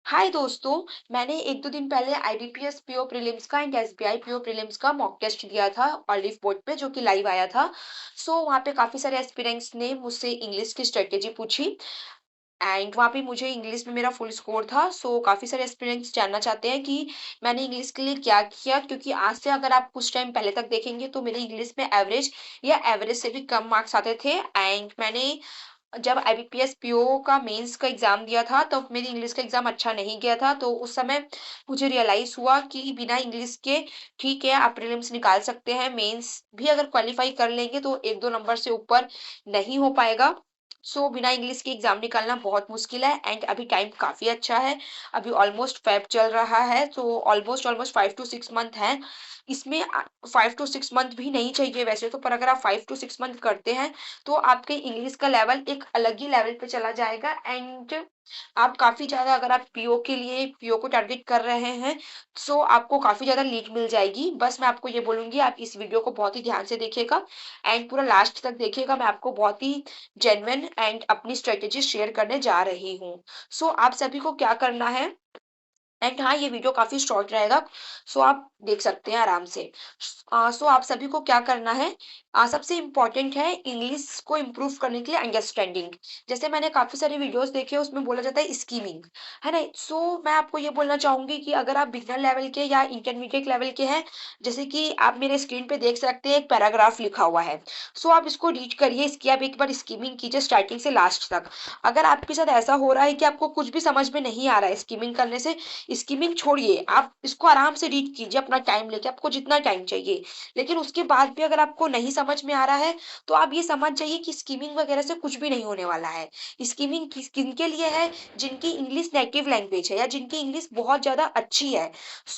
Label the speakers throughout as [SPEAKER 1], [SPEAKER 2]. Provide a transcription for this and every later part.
[SPEAKER 1] हाय दोस्तों, मैंने 1-2 दिन पहले आईबीपीएस पीओ प्रीलिम्स का एंड एसबीआई पीओ प्रीलिम्स का मॉक टेस्ट दिया था ऑलिव बोर्ड पे जो कि लाइव आया था। वहाँ पे काफ़ी सारे एस्पिरेंट्स ने मुझसे इंग्लिश की स्ट्रैटेजी पूछी एंड वहाँ पे मुझे इंग्लिश में मेरा फुल स्कोर था। काफ़ी सारे एस्पिरेंट्स जानना चाहते हैं कि मैंने इंग्लिश के लिए क्या किया, क्योंकि आज से अगर आप कुछ टाइम पहले तक देखेंगे तो मेरे इंग्लिश में एवरेज या एवरेज से भी कम मार्क्स आते थे। एंड मैंने जब आईबीपीएस पीओ का मेंस का एग्जाम दिया था तब मेरी इंग्लिश का एग्जाम अच्छा नहीं गया था, तो उस समय मुझे रियलाइज हुआ कि बिना इंग्लिश के ठीक है आप प्रीलिम्स निकाल सकते हैं, मेंस भी अगर क्वालिफाई कर लेंगे तो 1-2 नंबर से ऊपर नहीं हो पाएगा। बिना इंग्लिश के एग्जाम निकालना बहुत मुश्किल है एंड अभी टाइम काफी अच्छा है। अभी ऑलमोस्ट फेब चल रहा है, तो ऑलमोस्ट ऑलमोस्ट 5 to 6 मंथ है इसमें। 5 to 6 मंथ भी नहीं चाहिए वैसे तो, पर अगर आप 5 to 6 मंथ करते हैं तो आपके इंग्लिश का लेवल एक अलग ही लेवल पे चला जाएगा। एंड आप काफी ज्यादा, अगर आप पीओ के लिए पीओ को टारगेट कर रहे हैं आपको काफी ज्यादा लीड मिल जाएगी। बस मैं आपको ये बोलूंगी आप इस वीडियो को बहुत ही ध्यान से देखिएगा एंड पूरा लास्ट तक देखिएगा। मैं आपको बहुत ही जेन्युइन एंड अपनी स्ट्रेटेजी शेयर करने जा रही हूँ। आप सभी को क्या करना है, एंड हाँ ये वीडियो काफी शॉर्ट रहेगा, आप देख सकते हैं आराम से। आप सभी को क्या करना है, सबसे इम्पोर्टेंट है इंग्लिश को इम्प्रूव करने के लिए अंडरस्टैंडिंग। जैसे मैंने काफी सारे वीडियोस देखे उसमें बोला जाता है स्कीमिंग, है ना। मैं आपको ये बोलना चाहूंगी कि अगर आप बिगनर लेवल के या इंटरमीडिएट लेवल के हैं, जैसे कि आप मेरे स्क्रीन पे देख सकते हैं एक पैराग्राफ लिखा हुआ है, आप इसको रीड करिए, इसकी आप एक बार स्कीमिंग कीजिए स्टार्टिंग से लास्ट तक। अगर आपके साथ ऐसा हो रहा है कि आपको कुछ भी समझ में नहीं आ रहा है स्कीमिंग करने से, स्कीमिंग छोड़िए, आप इसको आराम से रीड कीजिए अपना टाइम लेके, आपको जितना टाइम चाहिए। लेकिन उसके बाद भी अगर आपको नहीं समझ में आ रहा है तो आप ये समझ जाइए कि स्कीमिंग वगैरह से कुछ भी नहीं होने वाला है। स्कीमिंग किनके लिए है, जिनकी इंग्लिश नेटिव लैंग्वेज है या जिनकी इंग्लिश बहुत ज्यादा अच्छी है,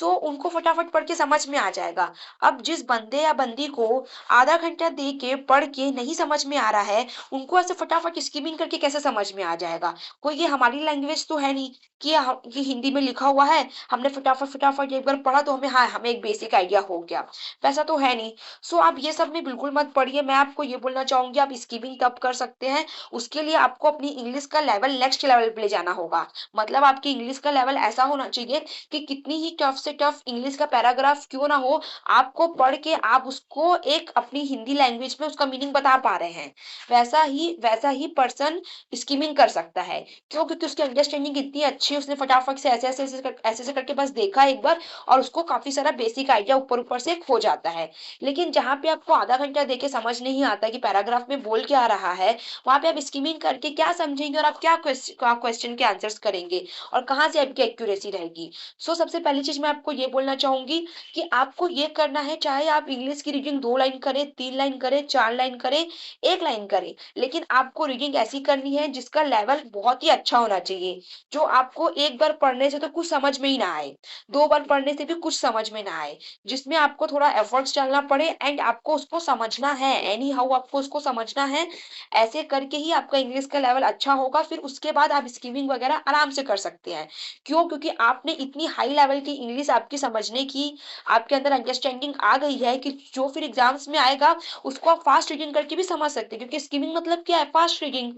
[SPEAKER 1] उनको फटाफट पढ़ के समझ में आ जाएगा। अब जिस बंदे या बंदी को आधा घंटा दे के पढ़ के नहीं समझ में आ रहा है, उनको ऐसे फटाफट स्कीमिंग करके कैसे समझ में आ जाएगा। कोई ये हमारी लैंग्वेज तो है नहीं कि ये हिंदी में लिखा हुआ है, हमने फटाफट फटाफट एक बार पढ़ा तो हमें, हाँ, हमें एक बेसिक आइडिया हो गया, वैसा तो है नहीं। आप ये सब में बिल्कुल मत पढ़िए। मैं आपको ये बोलना चाहूंगी आप स्कीमिंग तब कर सकते हैं, उसके लिए आपको अपनी इंग्लिश का लेवल नेक्स्ट लेवल पे ले जाना होगा। मतलब आपकी इंग्लिश का लेवल ऐसा होना चाहिए कि कितनी ही टफ से टफ इंग्लिश का पैराग्राफ क्यों ना हो, आपको पढ़ के आप उसको एक अपनी हिंदी लैंग्वेज में उसका मीनिंग बता पा रहे हैं। वैसा ही पर्सन स्कीमिंग कर सकता है। क्यों? क्योंकि उसकी अंडरस्टैंडिंग इतनी अच्छी है, उसने फटाफट से ऐसे करके बस देखा एक बार और उसको काफी सारा बेसिक आइडिया ऊपर ऊपर से खो जाता है। लेकिन जहां पे आपको आधा घंटा देके समझ नहीं आता कि पैराग्राफ में बोल क्या रहा है, वहां पे आप स्कीमिंग करके क्या समझेंगे और आप क्या क्वेश्चन के आंसर्स करेंगे और कहाँ से आपकी एक्यूरेसी रहेगी। सबसे पहली चीज मैं आपको ये बोलना चाहूंगी कि आपको ये करना है, चाहे आप इंग्लिश की रीडिंग 2 लाइन करें, 3 लाइन करें, 4 लाइन करें, 1 लाइन करें, लेकिन आपको रीडिंग ऐसी करनी है जिसका लेवल बहुत ही अच्छा होना चाहिए, जो आपको एक बार पढ़ने से तो कुछ समझ में ही ना आए, 2 बार पढ़ने से भी कुछ समझ में ना आए, जिसमें आपको थोड़ा एफर्ट्स डालना पड़े एंड आपको उसको समझना है, एनी हाउ आपको उसको समझना है। ऐसे करके ही आपका इंग्लिश का लेवल अच्छा होगा, फिर उसके बाद आप स्कीमिंग वगैरह आराम से कर सकते हैं। क्यों? क्योंकि आपने इतनी हाई लेवल की इंग्लिश आपकी समझने की, आपके अंदर अंडरस्टैंडिंग आ गई है कि जो फिर एग्जाम्स में आएगा उसको आप फास्ट रीडिंग करके भी समझ सकते हैं, क्योंकि स्कीमिंग मतलब क्या है, फास्ट रीडिंग।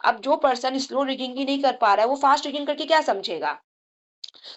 [SPEAKER 1] अब जो पर्सन स्लो रीडिंग ही नहीं कर पा रहा है वो फास्ट रीडिंग करके क्या समझेगा।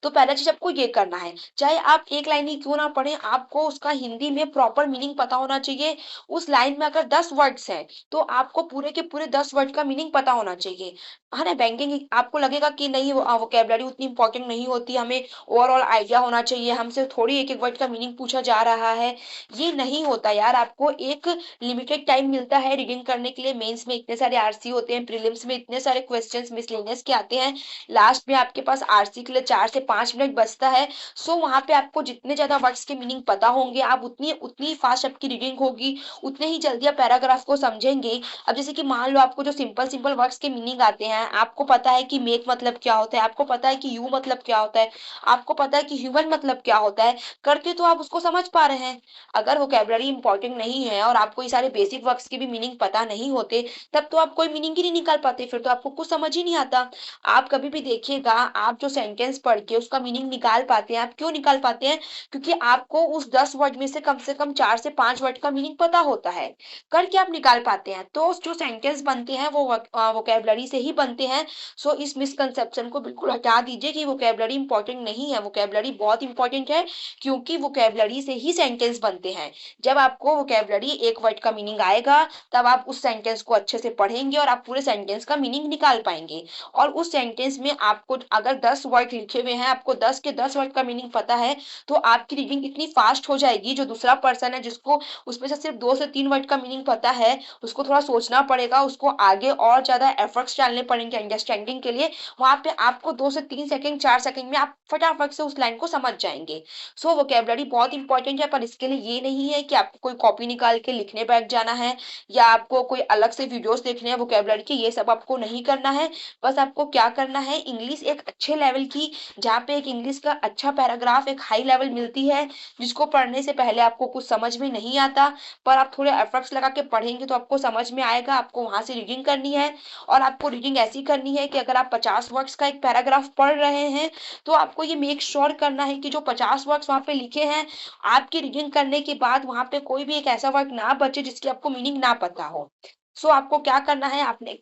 [SPEAKER 1] तो पहला चीज आपको ये करना है, चाहे आप 1 लाइन ही क्यों ना पढ़े, आपको उसका हिंदी में प्रॉपर मीनिंग पता होना चाहिए। उस लाइन में अगर 10 वर्ड्स हैं तो आपको पूरे के पूरे 10 वर्ड का मीनिंग पता होना चाहिए, है ना। बैंकिंग आपको लगेगा कि नहीं वोकेबलरी उतनी इंपॉर्टेंट नहीं होती, हमें ओवरऑल आइडिया होना चाहिए, हमसे थोड़ी एक एक वर्ड का मीनिंग पूछा जा रहा है। ये नहीं होता यार, आपको एक लिमिटेड टाइम मिलता है रीडिंग करने के लिए। मेंस में इतने सारे आरसी होते हैं, प्रीलिम्स में इतने सारे क्वेश्चंस मिसलेनियस के आते हैं, लास्ट में आपके पास आरसी के लिए 4 से 5 मिनट बचता है। वहां पे आपको जितने ज्यादा वर्ड्स के मीनिंग पता होंगे, आप उतनी उतनी फास्ट आपकी रीडिंग होगी, उतने ही जल्दी आप पैराग्राफ को समझेंगे। अब जैसे कि मान लो आपको जो सिंपल सिंपल वर्ड्स के मीनिंग आते हैं, आपको पता है कि मेक मतलब क्या होता है, आपको पता है कि यू मतलब क्या होता है, आपको पता है कि ह्यूमन मतलब क्या होता है, करके तो आप उसको समझ पा रहे हैं। अगर वोकेबलरी इंपॉर्टेंट नहीं है और आपको ये सारे बेसिक वर्ड्स के भी मीनिंग पता नहीं होते, तब तो आप कोई मीनिंग ही नहीं निकाल पाते, फिर तो आपको कुछ समझ ही नहीं आता। आप कभी भी देखिएगा, आप जो सेंटेंस पढ़ के उसका मीनिंग निकाल पाते हैं। आप क्यों निकाल पाते हैं? क्योंकि आपको उस 10 वर्ड में से कम 4 से 5 वर्ड का मीनिंग पता होता है, करके आप निकाल पाते हैं। तो जो सेंटेंस बनते हैं वो वोकैब्युलरी से ही बनते हैं। सो इस मिसकंसेप्शन को बिल्कुल हटा दीजिए कि वोकैब्युलरी इंपॉर्टेंट नहीं है। वोकैब्युलरी बहुत इंपॉर्टेंट है, क्योंकि वोकैब्युलरी से ही सेंटेंस बनते हैं। जब आपको वोकैब्युलरी एक वर्ड का मीनिंग आएगा, तब आप उस सेंटेंस को अच्छे से पढ़ेंगे और आप पूरे सेंटेंस का मीनिंग निकाल पाएंगे। और उस सेंटेंस में आपको अगर 10 वर्ड लिखे हुए हैं, आपको 10 के 10 वर्ड का मीनिंग पता है, तो आपकी रीडिंग इतनी फास्ट हो जाएगी। जो दूसरा पर्सन है जिसको उसमें से सिर्फ 2 से 3 वर्ड का मीनिंग पता है, उसको थोड़ा सोचना पड़ेगा, उसको आगे और ज्यादा एफर्ट्स डालने पड़ेंगे अंडरस्टैंडिंग के लिए। वहां पे आपको 2 से 3 सेकंड 4 सेकंड में आप फटाफट से उस लाइन को समझ जाएंगे। सो वोकैब्युलरी बहुत इंपॉर्टेंट है, पर इसके लिए ये नहीं है कि आपको कोई कॉपी निकाल के लिखने बैठ जाना है, या आपको कोई अलग से वीडियोस देखने हैं वोकैब्युलरी के। ये सब आपको नहीं करना है। बस आपको क्या करना है, इंग्लिश एक अच्छे लेवल की, जहाँ पे एक इंग्लिश का अच्छा पैराग्राफ एक हाई लेवल मिलती है, जिसको पढ़ने से पहले आपको कुछ समझ में नहीं आता, पर आप थोड़े एफर्ट्स लगा के पढ़ेंगे तो आपको समझ में आएगा। आपको वहां से रीडिंग करनी है, और आपको रीडिंग ऐसी करनी है कि अगर आप 50 वर्ड्स का एक पैराग्राफ पढ़ रहे हैं, तो आपको ये मेक श्योर करना है कि जो 50 वर्ड्स वहां पे लिखे हैं, आपकी रीडिंग करने के बाद वहां पे कोई भी एक ऐसा वर्ड ना बचे जिसकी आपको मीनिंग ना पता हो। सो आपको क्या करना है, आपने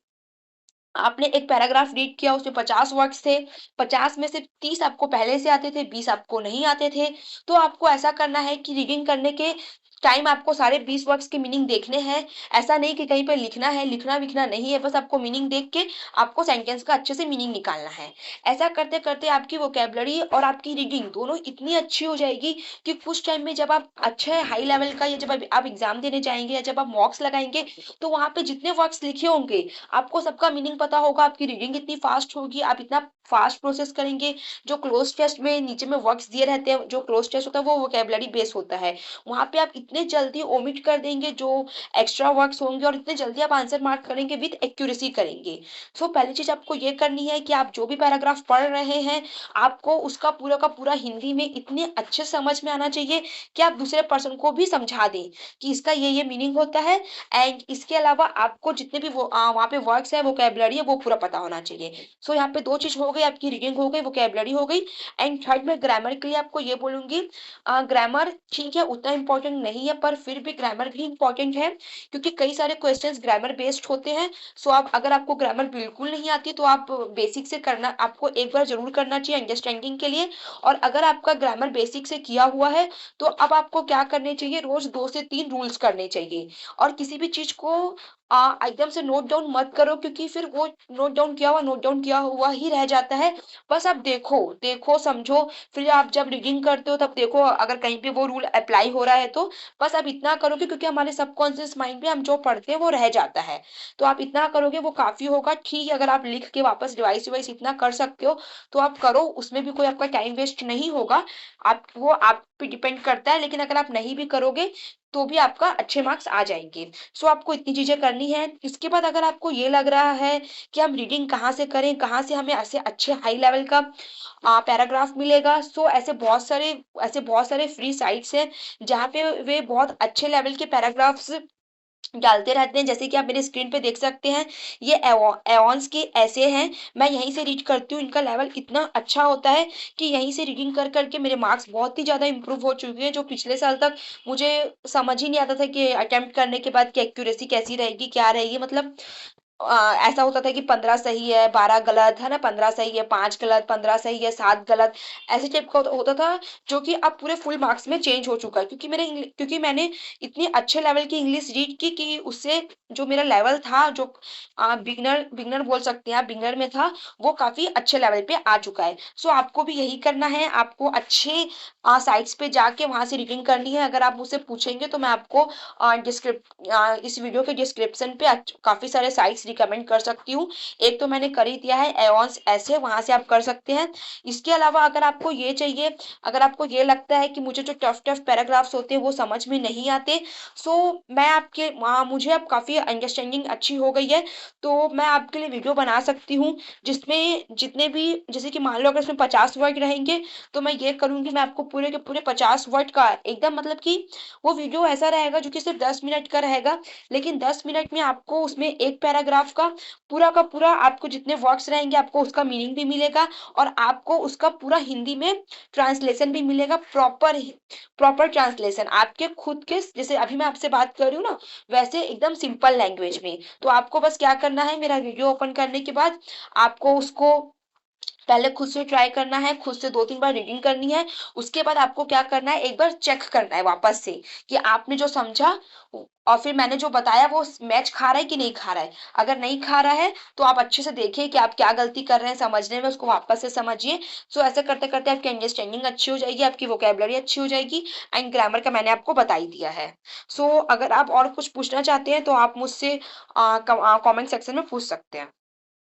[SPEAKER 1] आपने एक पैराग्राफ रीड किया, उसमें 50 वर्ड्स थे, 50 में से 30 आपको पहले से आते थे, 20 आपको नहीं आते थे। तो आपको ऐसा करना है कि रीडिंग करने के टाइम आपको सारे 20 वर्ड्स के मीनिंग देखने हैं। ऐसा नहीं कि कहीं पे लिखना है, लिखना विखना नहीं है, बस आपको मीनिंग देख के आपको सेंटेंस का अच्छे से मीनिंग निकालना है। ऐसा करते करते आपकी वोकैबुलरी और आपकी रीडिंग दोनों इतनी अच्छी हो जाएगी कि कुछ टाइम में जब आप अच्छे हाई लेवल का, या जब आप एग्जाम देने जाएंगे, या जब आप मॉक्स लगाएंगे, तो वहां पे जितने वर्ड्स लिखे होंगे आपको सबका मीनिंग पता होगा। आपकी रीडिंग इतनी फास्ट होगी, आप इतना फास्ट प्रोसेस करेंगे। जो क्लोज टेस्ट में नीचे में वर्ड्स दिए रहते हैं, जो क्लोज टेस्ट होता है वो वोकैबुलरी बेस होता है, वहां पे आप इतने जल्दी ओमिट कर देंगे जो एक्स्ट्रा वर्ड्स होंगे, और इतने जल्दी आप आंसर मार्क करेंगे, विद एक्यूरेसी करेंगे। सो पहली चीज आपको ये करनी है कि आप जो भी पैराग्राफ पढ़ रहे हैं, आपको उसका पूरा का पूरा हिंदी में इतने अच्छे समझ में आना चाहिए कि आप दूसरे पर्सन को भी समझा दें कि इसका ये मीनिंग होता है। एंड इसके अलावा आपको जितने भी वो वहाँ पे वर्ड्स है, वोकैबुलरी है, वो पूरा पता होना चाहिए। सो यहाँ पे दो चीज हो गई, आपकी रीडिंग हो गई, वोकैबुलरी हो गई। एंड थर्ड में ग्रामर के लिए आपको ये बोलूंगी, ग्रामर ठीक है उतना इंपॉर्टेंट नहीं है, पर फिर भी ग्रामर भी इंपॉर्टेंट है, क्योंकि कई सारे क्वेश्चंस ग्रामर बेस्ड होते हैं। सो आप अगर आपको ग्रामर बिल्कुल नहीं आती, तो आप बेसिक से करना, आपको एक बार जरूर करना चाहिए अंडरस्टैंडिंग के लिए। और अगर आपका ग्रामर बेसिक से किया हुआ है, तो अब आपको क्या करने चाहिए, रोज 2 से 3 रूल्स करने चाहिए। और किसी भी चीज को एकदम से नोट डाउन मत करो, क्योंकि फिर वो नोट डाउन किया हुआ ही रह जाता है। बस आप देखो देखो समझो, फिर आप जब रीडिंग करते हो तब देखो अगर कहीं पे वो रूल अप्लाई हो रहा है तो। बस आप इतना करोगे, क्योंकि हमारे सबकॉन्शियस माइंड में हम जो पढ़ते हैं वो रह जाता है। तो आप इतना करोगे वो काफी होगा। ठीक है, अगर आप लिख के वापस रिवाइज रिवाइज इतना कर सकते हो तो आप करो, उसमें भी कोई आपका टाइम वेस्ट नहीं होगा। आप पे डिपेंड करता है, लेकिन अगर आप नहीं भी करोगे तो भी आपका अच्छे मार्क्स आ जाएंगे। सो आपको इतनी चीजें करनी है। इसके बाद अगर आपको ये लग रहा है कि हम रीडिंग कहाँ से करें, कहाँ से हमें ऐसे अच्छे हाई लेवल का पैराग्राफ मिलेगा, सो ऐसे बहुत सारे फ्री साइट्स हैं जहाँ पे वे बहुत अच्छे लेवल के पैराग्राफ्स डालते रहते हैं। जैसे कि आप मेरे स्क्रीन पे देख सकते हैं, ये एवॉन्स के ऐसे हैं। मैं यहीं से रीड करती हूँ, इनका लेवल इतना अच्छा होता है कि यहीं से रीडिंग कर करके मेरे मार्क्स बहुत ही ज्यादा इंप्रूव हो चुके हैं। जो पिछले साल तक मुझे समझ ही नहीं आता था कि अटेम्प्ट करने के बाद की एक्यूरेसी कैसी रहेगी, क्या रहेगी। मतलब ऐसा होता था कि 15 सही है, 12 गलत है ना, 15 सही है, 5 गलत, 15 सही है, 7 गलत, ऐसे टाइप का होता था। जो कि अब पूरे फुल मार्क्स में चेंज हो चुका है, क्योंकि मैंने इतनी अच्छे लेवल की इंग्लिश रीड की कि उससे जो मेरा लेवल था, जो बिगनर बिगनर बोल सकते हैं आप, बिगनर में था, वो काफी अच्छे लेवल पे आ चुका है। सो आपको भी यही करना है, आपको अच्छे साइट्स पे जाके वहां से रीडिंग करनी है। अगर आप मुझसे पूछेंगे तो मैं आपको इस वीडियो के डिस्क्रिप्शन पे काफी सारे साइट्स रिकमेंड कर सकती हूँ। एक तो मैंने कर ही दिया है, एवॉन्स ऐसे, वहां से आप कर सकते हैं। इसके अलावा अगर आपको ये चाहिए, अगर आपको ये लगता है कि मुझे जो टफ टफ पैराग्राफ्स होते हैं वो समझ में नहीं आते, सो मैं मुझे अब काफी अंडरस्टैंडिंग अच्छी हो गई है, तो मैं आपके लिए वीडियो बना सकती हूँ जिसमें जितने भी, जैसे कि मान लो अगर इसमें 50 वर्ड रहेंगे, तो मैं ये करूंगी, मैं आपको पूरे के पूरे 50 वर्ड का एकदम, मतलब कि वो वीडियो ऐसा रहेगा जो कि सिर्फ 10 मिनट का रहेगा, लेकिन 10 मिनट में आपको उसमें एक पैराग्राफ पैराग्राफ का पूरा आपको जितने वर्ड्स रहेंगे आपको उसका मीनिंग भी मिलेगा और आपको उसका पूरा हिंदी में ट्रांसलेशन भी मिलेगा, प्रॉपर ट्रांसलेशन आपके खुद के, जैसे अभी मैं आपसे बात कर रही हूँ ना, वैसे एकदम सिंपल लैंग्वेज में। तो आपको बस क्या करना है, मेरा वीडियो ओपन करने के बाद आपको उसको पहले खुद से ट्राई करना है, खुद से 2-3 बार रीडिंग करनी है। उसके बाद आपको क्या करना है, एक बार चेक करना है वापस से कि आपने जो समझा और फिर मैंने जो बताया वो मैच खा रहा है कि नहीं खा रहा है। अगर नहीं खा रहा है तो आप अच्छे से देखिए कि आप क्या गलती कर रहे हैं समझने में, उसको वापस से समझिए। सो ऐसे करते करते आपकी अंडरस्टैंडिंग अच्छी हो जाएगी, आपकी वोकेबलरी अच्छी हो जाएगी एंड ग्रामर का मैंने आपको बता ही दिया है। सो अगर आप और कुछ पूछना चाहते हैं तो आप मुझसे कमेंट सेक्शन में पूछ सकते हैं।